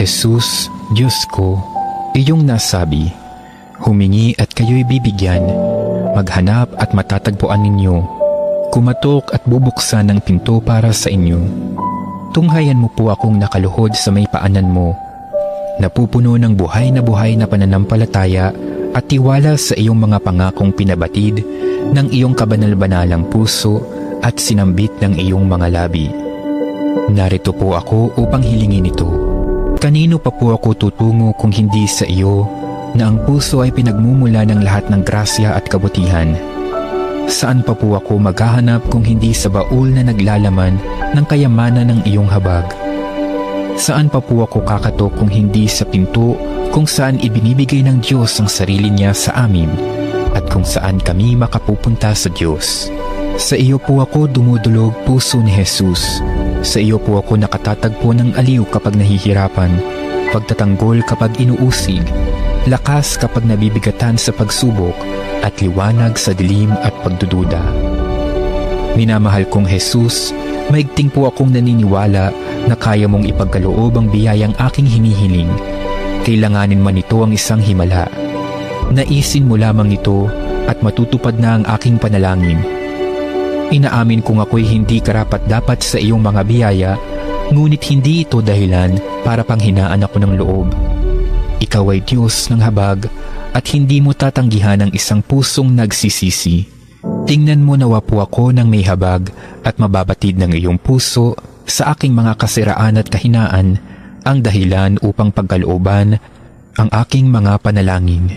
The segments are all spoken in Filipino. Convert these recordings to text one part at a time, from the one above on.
Jesus, Diyos ko, iyong nasabi, humingi at kayo'y bibigyan, maghanap at matatagpuan ninyo, kumatok at bubuksan ng pinto para sa inyo. Tunghayan mo po akong nakaluhod sa may paanan mo, napupuno ng buhay na pananampalataya at tiwala sa iyong mga pangakong pinabatid ng iyong kabanal-banalang puso at sinambit ng iyong mga labi. Narito po ako upang hilingin ito. Kanino pa po ako tutungo kung hindi sa iyo, na ang puso ay pinagmumula ng lahat ng grasya at kabutihan? Saan pa po ako maghahanap kung hindi sa baul na naglalaman ng kayamanan ng iyong habag? Saan pa po ako kakatok kung hindi sa pinto kung saan ibinibigay ng Diyos ang sarili niya sa amin at kung saan kami makapupunta sa Diyos? Sa iyo po ako dumudulog, puso ni Jesus. Sa iyo po ako nakatatagpo ng aliw kapag nahihirapan, pagtatanggol kapag inuusig, lakas kapag nabibigatan sa pagsubok, at liwanag sa dilim at pagdududa. Minamahal kong Jesus, maigting po akong naniniwala na kaya mong ipagkaloob ang biyayang aking hinihiling. Kailanganin man ito ang isang himala. Naisin mo lamang ito at matutupad na ang aking panalangin. Inaamin kong ako'y hindi karapat-dapat sa iyong mga biyaya, ngunit hindi ito dahilan para panghinaan ako ng loob. Ikaw ay Diyos ng habag at hindi mo tatanggihan ang isang pusong nagsisisi. Tingnan mo nawa po ako ng may habag at mababatid ng iyong puso sa aking mga kasiraan at kahinaan ang dahilan upang pagkalooban ang aking mga panalangin.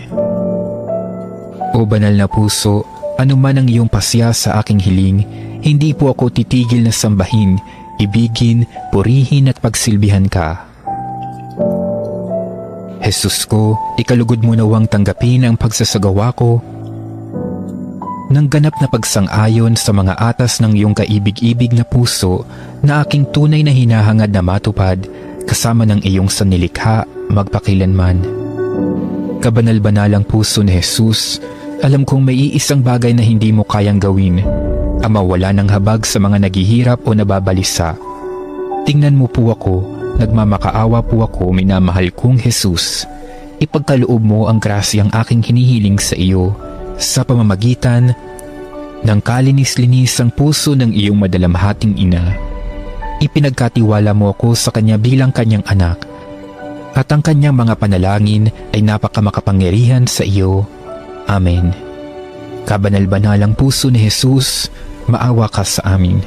O banal na puso, anuman ang iyong pasya sa aking hiling, hindi po ako titigil na sambahin, ibigin, purihin at pagsilbihan ka. Jesus ko, ikalugod mo nawang tanggapin ang pagsasagawa ko ng ganap na pagsang-ayon sa mga atas ng iyong kaibig-ibig na puso na aking tunay na hinahangad na matupad kasama ng iyong sanlilikha magpakilanman. Kabanal-banalang puso ni Jesus, alam kong may iisang bagay na hindi mo kayang gawin, ang mawala ng habag sa mga naghihirap o nababalisa. Tingnan mo po ako, nagmamakaawa po ako, minamahal kong Jesus. Ipagkaloob mo ang grasyang aking hinihiling sa iyo sa pamamagitan ng kalinis-linis ang puso ng iyong madalamhating ina. Ipinagkatiwala mo ako sa kanya bilang kanyang anak, at ang kanyang mga panalangin ay napakamakapangyarihan sa iyo. Amen. Kabanal-banalang puso ni Jesus, maawa ka sa amin.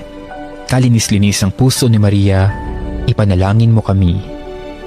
Kalinis-linis ang puso ni Maria, ipanalangin mo kami.